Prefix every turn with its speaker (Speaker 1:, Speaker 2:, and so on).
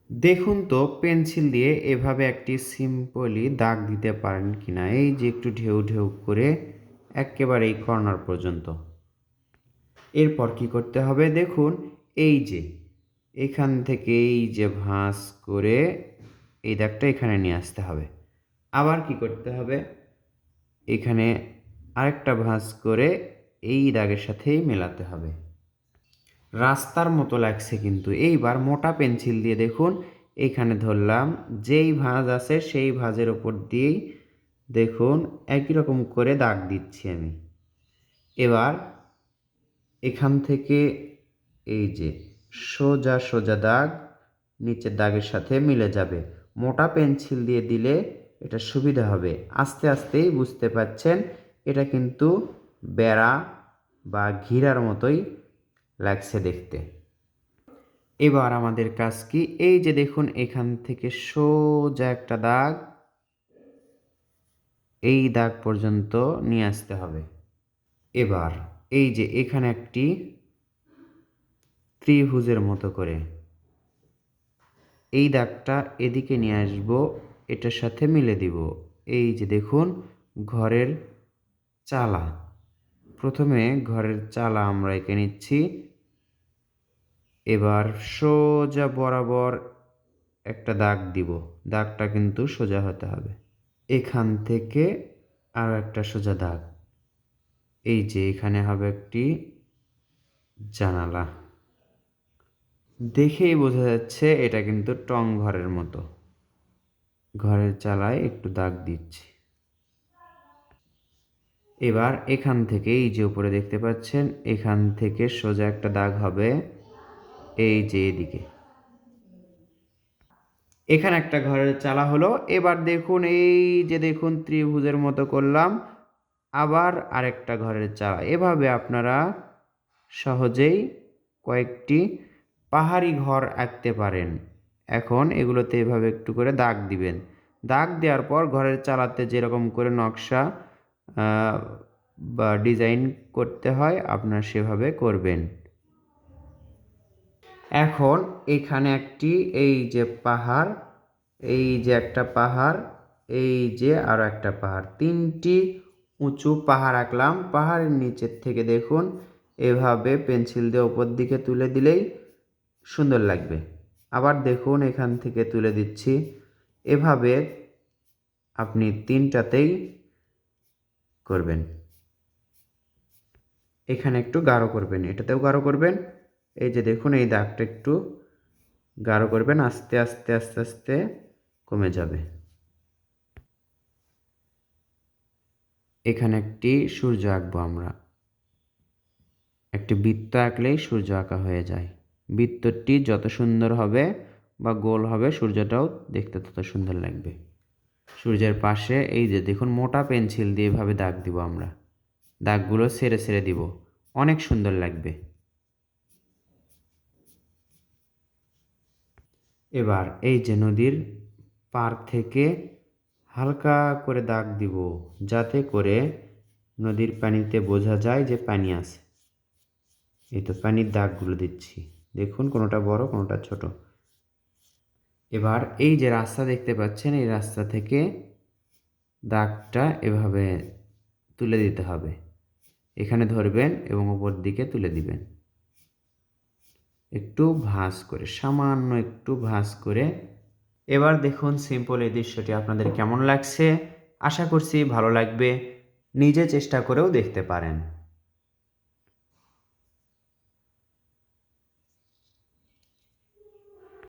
Speaker 1: দেখুন তো পেন্সিল দিয়ে এভাবে একটি সিম্পলি দাগ দিতে পারেন কিনা। এই যে একটু ঢেউ ঢেউ করে একেবারে এই কর্নার পর্যন্ত। এরপর কি করতে হবে দেখুন, এই যে এখান থেকে এই যে ভাঁজ করে এই দাগটা এখানে নিয়ে আসতে হবে। আবার কি করতে হবে, এখানে আরেকটা ভাঁজ করে এই দাগের সাথেই মেলাতে হবে। রাস্তার মতো লাগছে কিন্তু। এইবার মোটা পেন্সিল দিয়ে দেখুন, এইখানে ধরলাম, যেই ভাঁজ আছে সেই ভাঁজের ওপর দিয়েই দেখুন একই রকম করে দাগ দিচ্ছি আমি। এবার এখান থেকে এই যে সোজা সোজা দাগ নিচের দাগের সাথে মিলে যাবে। মোটা পেন্সিল দিয়ে দিলে এটা সুবিধা হবে। আস্তে আস্তেই বুঝতে পারছেন এটা কিন্তু বেড়া বা ঘিরার মতোই লাগছে দেখতে। এবার আমাদের কাজ কি, এই যে দেখুন এখান থেকে সোজা একটা দাগ এই দাগ পর্যন্ত নিয়ে আসতে হবে। এবার এই যে এখানে একটি ত্রিভুজের মতো করে এই দাগটা এদিকে নিয়ে আসব, এটার সাথে মিলে দিব। এই যে দেখুন ঘরের চালা, প্রথমে ঘরের চালা আমরা এঁকে নিচ্ছি। এবার সোজা বরাবর একটা দাগ দিব, দাগটা কিন্তু সোজা হতে হবে। এখান থেকে আর একটা সোজা দাগ, এই যে এখানে হবে একটি জানালা। দেখেই বোঝা যাচ্ছে এটা কিন্তু টং ঘরের মতো। ঘরের চালায় একটু দাগ দিচ্ছি। এবার এখান থেকে এই যে উপরে দেখতে পাচ্ছেন, এখান থেকে সোজা একটা দাগ হবে এই যে এদিকে। এখানে একটা ঘরের চালা হলো। এবার দেখুন এই যে দেখুন ত্রিভুজের মতো করলাম, আবার আরেকটা ঘরের চালা। এভাবে আপনারা সহজেই কয়েকটি পাহাড়ি ঘর আঁকতে পারেন। এখন এগুলোতে এভাবে একটু করে দাগ দিবেন। দাগ দেওয়ার পর ঘরের চালাতে যেরকম করে নকশা বা ডিজাইন করতে হয় আপনারা সেভাবে করবেন। এখন এখানে একটি এই যে পাহাড়, এই যে একটা পাহাড়, এই যে আরও একটা পাহাড়, তিনটি উঁচু পাহাড় আঁকলাম। পাহাড়ের নিচের থেকে দেখুন এভাবে পেন্সিল দিয়ে উপর দিকে তুলে দিলেই সুন্দর লাগবে। আবার দেখুন এখান থেকে তুলে দিচ্ছি। এভাবে আপনি তিনটাতেই করবেন। এখানে একটু গাঢ় করবেন, এটাতেও গাঢ় করবেন। এই যে দেখুন এই দাগটা একটু গাঢ় করবেন, আস্তে আস্তে আস্তে আস্তে কমে যাবে। এখানে একটি সূর্য আঁকবো আমরা। একটি বৃত্ত আঁকলেই সূর্য আঁকা হয়ে যায়। বৃত্তটি যত সুন্দর হবে বা গোল হবে সূর্যটাও দেখতে তত সুন্দর লাগবে। সূর্যের পাশে এই যে দেখুন মোটা পেন্সিল দিয়ে এভাবে দাগ দিব আমরা। দাগগুলো ছেড়ে ছেড়ে দিব, অনেক সুন্দর লাগবে। এবার এই যে নদীর পার থেকে হালকা করে দাগ দিব, যাতে করে নদীর পানিতে বোঝা যায় যে পানি আছে। এই তো পানির দাগগুলো দিচ্ছি, দেখুন কোনোটা বড় কোনোটা ছোট। এবার এই যে রাস্তা দেখতে পাচ্ছেন, এই রাস্তা থেকে দাগটা এভাবে তুলে দিতে হবে। এখানে ধরবেন এবং উপর দিকে তুলে দিবেন, একটু ভাঁজ করে, সামান্য একটু ভাঁজ করে। এবার দেখুন সিম্পল এই দৃশ্যটি আপনাদের কেমন লাগছে। আশা করছি ভালো লাগবে। নিজে চেষ্টা করেও দেখতে পারেন।